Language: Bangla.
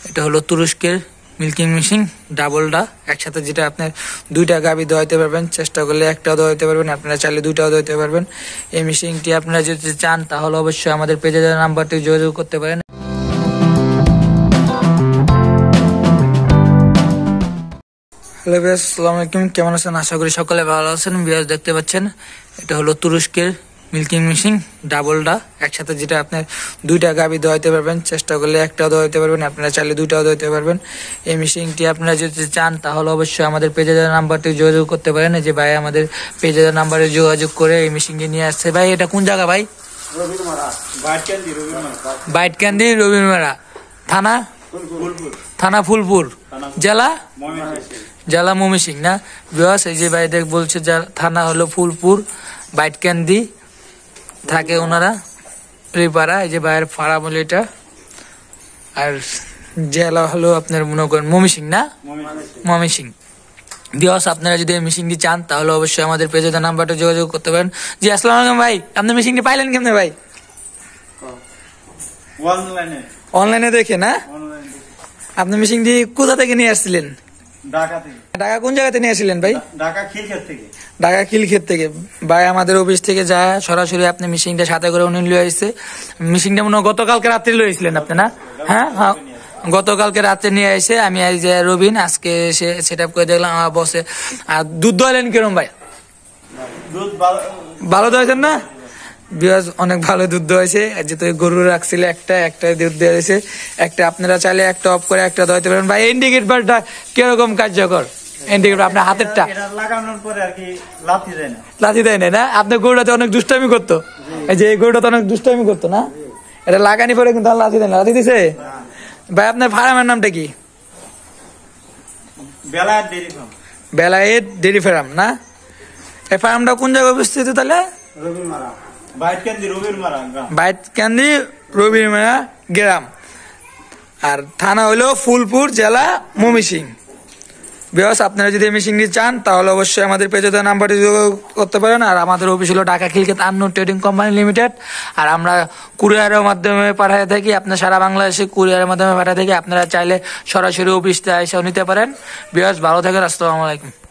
এটা হলো তুরস্কের মিল্কিং মেশিন ডাবলটা একসাথে, যেটা আপনার দুইটা গাভী দোয়াইতে পারবেন, চেষ্টা করলে একটাও দোয়াইতে পারবেন, আপনারা চাইলে দুইটাও দোয়াইতে পারবেন। এই মেশিনটি আপনারা যদি চান তাহলে অবশ্যই আমাদের পেজে নাম্বারটি যোগাযোগ করতে পারেন। হ্যালো ভিউয়ার্স, আসসালামু আলাইকুম, কেমন আছেন? আশা করি সকলে ভালো আছেন। ভিউয়ার্স দেখতে পাচ্ছেন এটা হলো তুরস্কের মিল্কিং মেশিন ডাবলটা একসাথে, যেটা আপনার দুইটা গাভী দোয়াইতে পারবেন, চেষ্টা করলে একটাও দোয়াইতে পারবেন, আপনারা চাইলে দুইটাও দোয়াইতে পারবেন। এই মেশিনটি আপনারা যদি চান তাহলে অবশ্যই আমাদের পেজে নাম্বারটি যোগাযোগ করতে পারেন। যে ভাই আমাদের পেজে নাম্বারে যোগাযোগ করে এই মেশিনটি নিয়ে আসছে। ভাই এটা কোন জায়গা ভাই? বাইটকান্দি রবিনমারা থানা ফুলপুর, জেলা ময়মনসিংহ না ভিউয়ার্স? এই যে ভাই দেখ বলছে থানা হলো ফুলপুর, বাইটকান্দি থাকে ওনারা রিপাড়া। এই যে ভাইয়ের ফাড়া বলে এটা, আর জেলা হলো আপনার মনে করেন ময়মনসিংহ না, ময়মনসিংহ। ভিউয়ার্স আপনারা যদি এই মেশিনটি চান তাহলে অবশ্যই আমাদের পেজে নাম্বারটা যোগাযোগ করতে পারেন। জি আসসালামু আলাইকুম ভাই, আপনি মেশিনটি পাইলেন কেমনে ভাই? অনলাইনে দেখে না? আপনি মেশিনটি কোথা থেকে নিয়ে আসছিলেন? ঢাকা কোন জায়গাতে নিয়ে আসছিলেন ভাই? ঢাকা খিলক্ষেত থেকে। ভাই আমাদের অফিস থেকে যায় সরাসরি আপনি মেশিনটা সাথে করে উনি লিয়ে আসছে। মেশিনটা মনে হয় গতকালকে রাত্রে লিয়ে আসছিলেন আপনি না? হ্যাঁ হ্যাঁ, গতকালকে রাত্রে নিয়ে আসে। আমি এই যে রবিন আজকে সেট আপ করে দেখলাম আমার বসে। আর দুধ দোয়ালেন কিরম ভাই? ভালো দোয়াইছেন না? বিয়াজ অনেক ভালো দুধ দোয়াইছে। যেহেতু গরু রাখছিল একটা দুধ দিয়েছে একটা, আপনারা চাইলে একটা অফ করে একটা দোয়াইতে পারেন। ভাই ইন্ডিকেটরটা কিরকম কার্যকর? ইন্ডিকেটর আপনার হাতেরটা লাগানোর পরে আর কি লাথি দেয় না? আপনার গরুটাতে অনেক দুষ্টামি করতো, এই যে এই গরুটাতে অনেক দুষ্টামি করতো না? এটা লাগানি পরে কিন্তু লাথি দেয় না। লাথি দিছে? ভাই আপনার ফার্মের নামটা কি? বেলায়েত ডেরি ফার্ম না? এই ফার্মটা কোন জায়গায় অবস্থিত তাহলে? বাইটকান্দি রবিনমারা গ্রাম, আর থানা হলো ফুলপুর, জেলা ময়মনসিংহ। ভিউয়ার্স আপনারা যদি এই মেশিনটি চান তাহলে অবশ্যই আমাদের পেজে নাম্বারটি যোগাযোগ করতে পারেন। আর আমাদের অফিস হলো Dhaka Khilkhet আন্নুর trading company limited. আর আমরা কুরিয়ারের মাধ্যমে পাঠিয়ে থাকি, আপনার সারা বাংলাদেশে কুরিয়ারের মাধ্যমে পাঠিয়ে থাকি। আপনারা চাইলে সরাসরি অফিসে এসেও নিতে পারেন। ভিউয়ার্স ভালো থাকেন, আসসালামু আলাইকুম।